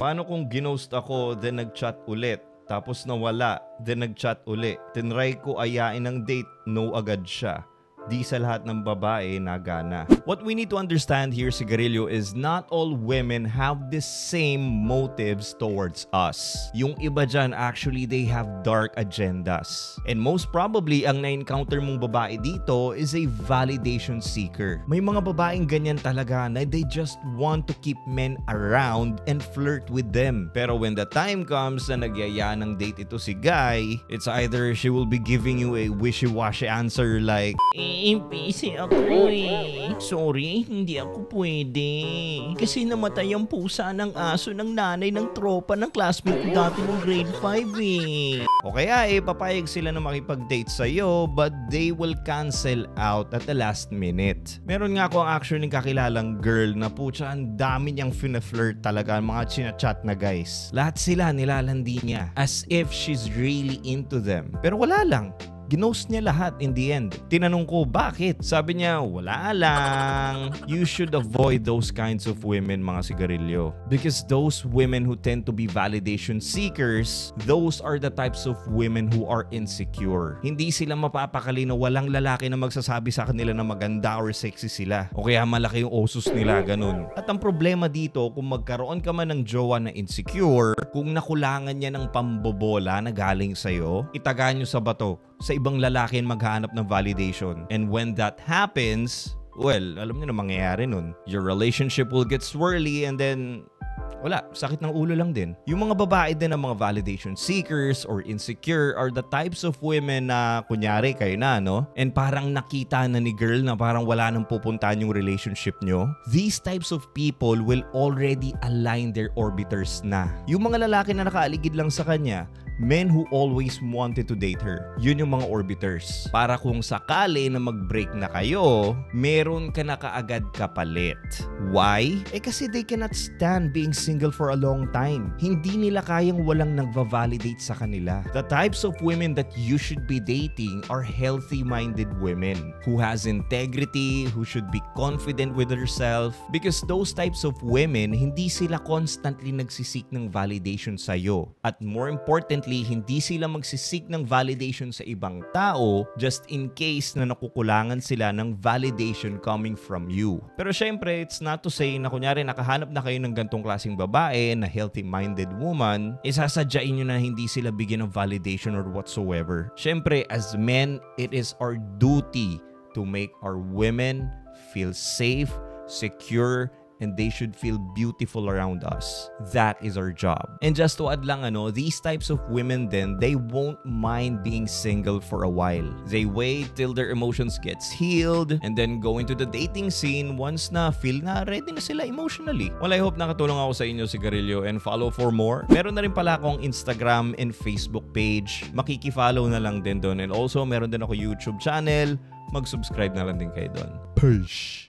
Paano kung ginost ako, then nag-chat ulit? Tapos nawala, then nag-chat uli. Tinry ko ayain ng date, no agad siya. Di sa lahat ng babae nagana. What we need to understand here, Sigarilyo, is not all women have the same motives towards us. Yung iba dyan, actually, they have dark agendas. And most probably, ang na-encounter mong babae dito is a validation seeker. May mga babaeng ganyan talaga na they just want to keep men around and flirt with them. Pero when the time comes na nagyaya ng date ito si Guy, it's either she will be giving you a wishy-washy answer like, busy ako sorry, hindi ako pwede. Kasi namatay ang pusa ng aso ng nanay ng tropa ng classmate ko dati ng grade 5 O kaya papayag sila na makipag-date sa'yo but they will cancel out at the last minute. Meron nga ako ang actually kakilalang girl na putya ang dami niyang fina-flirt talaga, mga chinachat na guys. Lahat sila nilalandi niya as if she's really into them. Pero wala lang. Ginost niya lahat in the end. Tinanong ko, bakit? Sabi niya, wala lang. You should avoid those kinds of women, mga Sigarilyo. Because those women who tend to be validation seekers, those are the types of women who are insecure. Hindi sila mapapakali na walang lalaki na magsasabi sa kanila na maganda or sexy sila. O kaya malaki yung osos nila, ganun. At ang problema dito, kung magkaroon ka man ng jowa na insecure, kung nakulangan niya ng pambobola na galing sa'yo, itaga nyo sa bato sa ibang lalaki maghahanap ng validation. And when that happens, well, alam niyo na mangyayari nun. Your relationship will get swirly and then wala, sakit ng ulo lang din. Yung mga babae din ng mga validation seekers or insecure are the types of women na kunyari kayo na, no? And parang nakita na ni girl na parang wala nang pupuntahan yung relationship nyo. These types of people will already align their orbiters na. Yung mga lalaki na nakaaligid lang sa kanya, men who always wanted to date her. Yun yung mga orbiters. Para kung sakali na mag-break na kayo, meron ka na kaagad kapalit. Why? Kasi they cannot stand being single for a long time. Hindi nila kayang walang nagva-validate sa kanila. The types of women that you should be dating are healthy-minded women who has integrity, who should be confident with herself. Because those types of women, hindi sila constantly nagsisik ng validation sa'yo. At more important, hindi sila magsisik ng validation sa ibang tao just in case na nakukulangan sila ng validation coming from you. Pero syempre, it's not to say na kunyari nakahanap na kayo ng gantong klaseng babae na healthy-minded woman, isasadyain nyo na hindi sila bigyan ng validation or whatsoever. Syempre, as men, it is our duty to make our women feel safe, secure, and they should feel beautiful around us. That is our job. And just to add lang, these types of women then, they won't mind being single for a while. They wait till their emotions gets healed and then go into the dating scene once na feel na ready na sila emotionally. Well, I hope nakatulong ako sa inyo, Sigarilyo, and follow for more. Meron na rin pala akong Instagram and Facebook page. Makiki-follow na lang din doon. And also, meron din ako YouTube channel. Mag-subscribe na lang din kayo doon. Peace!